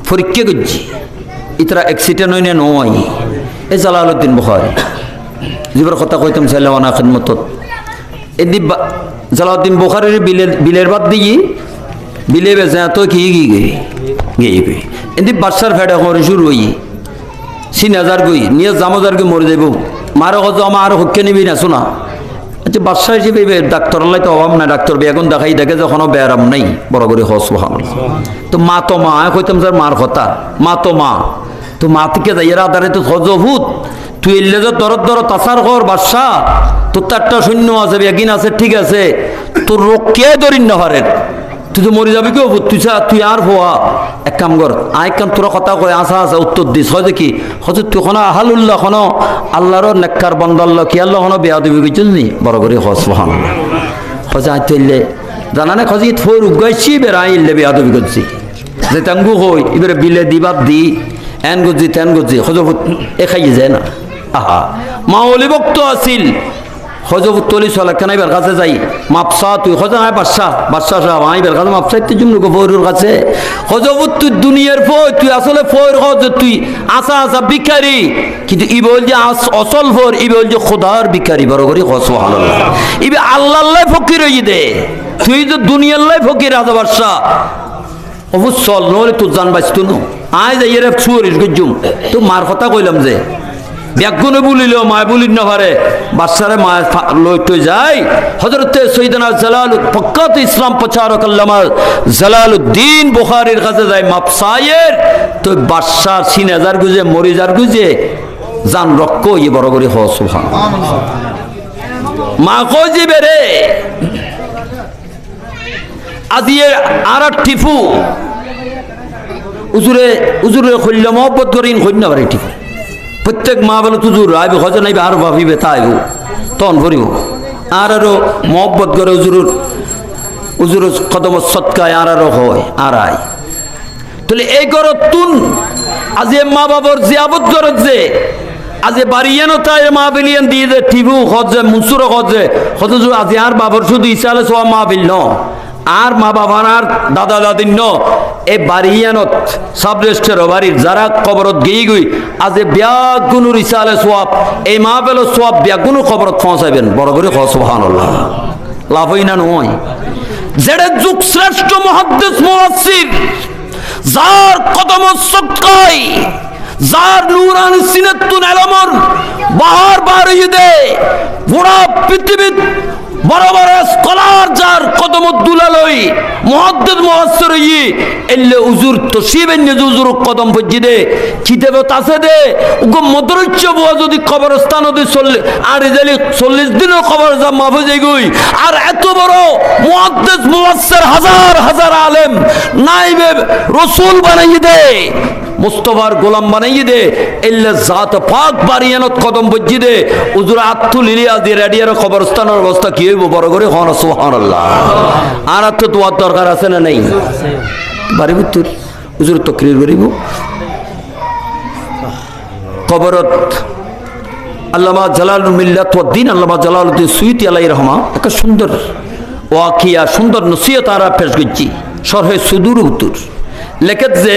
পরীক্ষা করছি ইতরা অ্যাক্সিডেন্ট হইনে নয় এ জালালউদ্দিন বুখারী জীবর কথা কইতাম সাইলাওয়ানা খিদমতত এদি জালালউদ্দিন বুখারীর বিলের বাদ দিয়ে বিলে বেজা তো কি গই এদি বাদশার ফেডা করে শুরু হই ৩০০০ গই নিয়ে জামজার গই মরে যাইব মারো কত আমার হক্কে নিবি না শোনা আচ্ছা বাদশা হিসেবে ডাক্তার আল্লাহ তো অভাব না ডাক্তার বেগুন দেখাই দেখে যখন ব্যারাম নাই বড় করে হস তো মা কইতাম স্যার মার কথা মা তো মা থেকে যাই এরা আদারে তো হজভূত তুই এলে যে দরদ তাসার কর বাদশা তোর তো একটা শূন্য আছে বেগিন আছে ঠিক আছে তোর রোগ কে দরিন না পারেন তুই তো মরে যাবি কেউ তুই আর হওয়া এক কাম কর আয় কাম তোরা কথা কয় আসা উত্তর দিস হয় দেখি হয়তো তুই কোনো আহালুল্লাহ কোনো আল্লাহর নেককার বন্দাল্লাহ কি আল্লাহ কোনো বেয়া দিবি বুঝছিস নি বড় করে হস বহান হজা আইতে এলে জানা না খজি ফোর উগাইছি বের আইলে বেয়া দিবি করছি যে তাঙ্গু হই এবারে বিলে দিবাদ দি এন গজি তেন গজি হজ এ খাইয়ে যায় না আহা মা অলিভক্ত আছিল হজবুত তলি চলে কেন এবার কাছে যাই মাপসা তুই হজা হয় বাদশা সাহেব আইবার কাছে মাপসা তুই জুমলু ফৌরুর কাছে হজবুত তুই দুনিয়ার ফই তুই আসলে ফৌর হজ তুই আসা ভিখারি কিন্তু ই বল যে অসল ফোর ই বল যে খোদার ভিখারি বড় করে হস সুবহানাল্লাহ ইবে আল্লাহ ফকির হই দে তুই যে দুনিয়ার লাই ফকির আজ বাদশা অবশ্যল নলে তুই জান বাঁচতু ন আয় যাই এর ছুরিস গজুম তো মার কথা কইলাম যে ব্যাগুনে বলিল মায় বলির না পারে বাদশারে মায় লইতে যায় হযরতে সৈয়দনা ফক্কাত ইসলাম প্রচারক আল্লামা জালালউদ্দিন বুখারীর কাছে যায় মাপসায়ের তো বাদশা ৩০০০ গুজে মরিজার গুজে জান রক্ষ ই বড় করে হ সুবহানাল্লাহ মা কইজি বেরে আজিয়ে আর টিফু উজুরে কইল মহব্বত করিন কইনা পারে টিফু প্রত্যেক মা বলে তুজুর আইব হজে নাইবে আর ভাবিবে তাইব তন ভরিব আরো মহব্বত করে উজুর কদম সৎকায় আরো হয় আর আই তাহলে এই করত তুন আজ মা বাবার জিয়াবত করত যে আজ বাড়িয়ানো তাই মা বিলিয়ান দিয়ে যে টিভু হজে মুনসুর হজে হজ আজ আর বাবার শুধু ইসালে সব মা বিল ন আর মা বাবার আর দাদা দাদির ন এ বাড়িয়ানত সাব রেজিস্টার বাড়ির যারা কবরত গিয়ে গই আজ ব্যাগুনুর ইসালে সোয়াব এই মা বেলো সোয়াব ব্যাগুনু কবরত পৌঁছাইবেন বড় করে সুবহানাল্লাহ লাভ হই না নয় যেটা যুগ শ্রেষ্ঠ মুহাদ্দিস মুফাসসির যার কদম সদকায় যার নূরানি সিনাতুন আলমর বারবার ইদে পুরা পৃথিবীর বড় বড় স্কলার যার কদম দুলালই মুহাদ্দিস মুফাসসির ই এলে উজুর তসিবেন যে উজুর কদম পজিদে কিতাবে তাসে দে উগো মদরচ্চ বুয়া যদি কবরস্থান দি চলে আর ইজালি 40 দিনের কবর যা মাফ হয়ে গই আর এত বড় মুহাদ্দিস মুফাসসির হাজার হাজার আলেম নাইবে রাসূল বানাইয়ে দে মুস্তাফার গোলাম বানাইয়ে দে এলে জাত পাক বাড়িয়ানত কদম পজিদে উজুর আত্তু লিলিয়া দি রেডিয়ার কবরস্থানের অবস্থা কি হইব বড় করে হন সুবহানাল্লাহ আর তো তোয়ার দরকার আছে না নাই বাড়ি ভিতর হুজুর তকরির করিব কবরত আল্লামা জালালুল মিল্লাত ওয়াদ দ্বীন আল্লামা জালালউদ্দিন সুয়ুতী আলাইহির রহমা একটা সুন্দর ওয়াকিয়া সুন্দর নসিহত আরা পেশ করছি শরহে সুদুর উত্তর লেখত যে